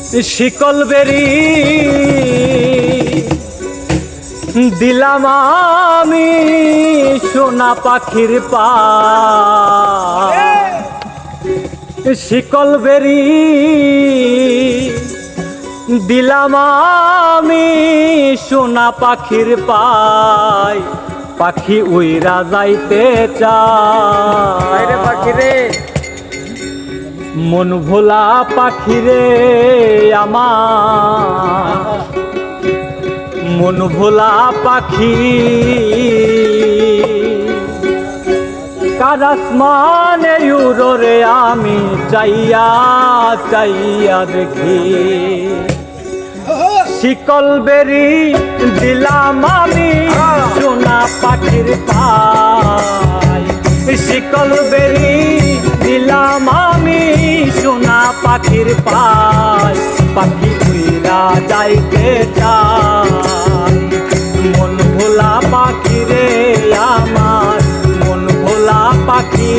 শিকল বেরি দিলাম আমি সোনা পাখির পা, শিকল বেরি দিলাম আমি সোনা পাখির পায়, পাখি উইরা যাইতে চায় রে পাখি রে, মন ভোলা পাখি রে আমার, মন ভোলা পাখি কার আসমানে উড়ো রে আমি চাইয়া চাইয়া দেখি, শিকল বেরি দিলাম আমি সোনা পাখির পায়, শিকল বেরি দিলাম আমি সোনা পাখির পায়, পাখি উইরা যাইতে চায়, মন ভোলা পাখি রে আমার, মন ভোলা পাখি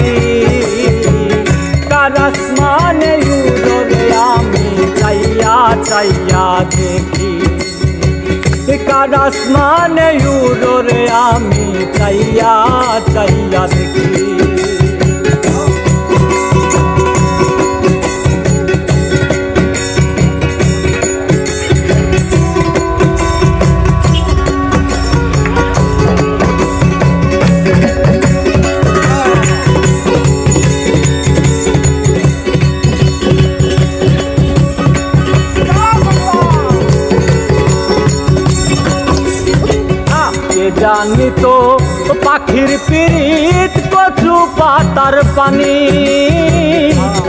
কার আসমানে উড়ো রে আমি চাইয়া চাইয়া দেখি, কার আসমানে উড়ো রে আমি চাইয়া চাইয়া দেখি। জানি তো পাখির পিরিত কচু পাতার পানি,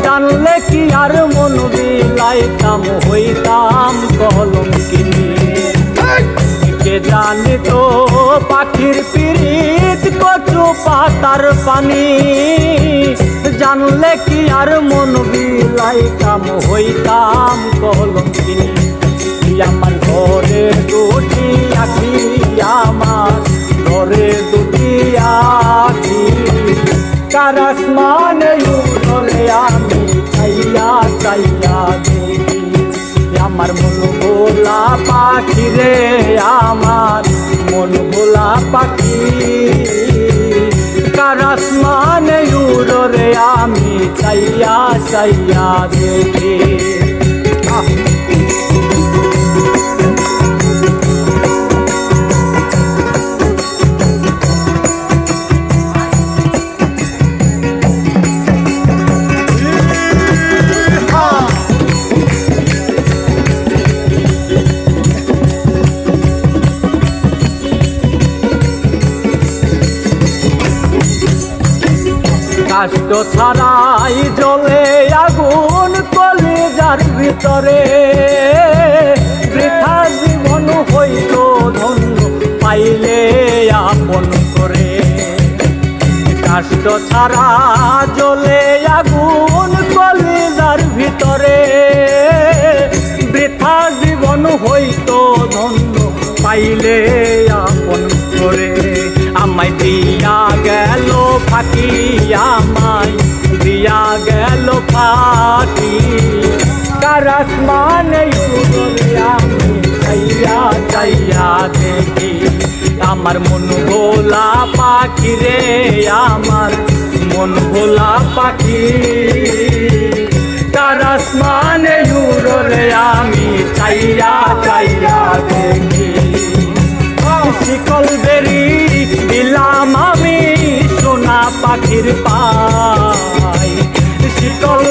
জানলে কি আর মন বিলাইতাম হইতাম কলঙ্কিনী, কে জানি তো পাখির পিরিত কচু পাতার পানি, জানলে কি আর মন বিলাইতাম হইতাম কলঙ্কিনী, আমার ঘরে দুটি আখি, আমার ঘরে দুটি আখি কার আসমানে উড়ো রে আমি চাইয়া চাইয়া দেখি, আমার মন ভোলা পাখি রে আমার, মন ভোলা পাখি কার আসমানে উড়ো রে আমি চাইয়া চাইয়া দেখি। কষ্ট ছাড়াই জ্বলে আগুন কলিজার ভিতরে, বৃথা জীবন হইল ধন্য পাইলে আপন করে, কষ্ট ছাড়া জ্বলে আগুন কলিজার ভিতরে, বৃথা জীবন হইত ধন্য পাইলে আপন করে, আমায় দিয়া গেল ফাঁকি, আমায় দিয়া গেল ফাঁকি কার আসমানে উড়ো রে আমি চাইয়া চাইয়া দেখি, আমার মন ভোলা পাখি রে আমার, মন ভোলা পাখি কার আসমানে উড়ো রে আমি চাইয়া চাইয়া দেখি, শিকল বেরি দিলাম আমি সোনা পাখির পায়, শিকল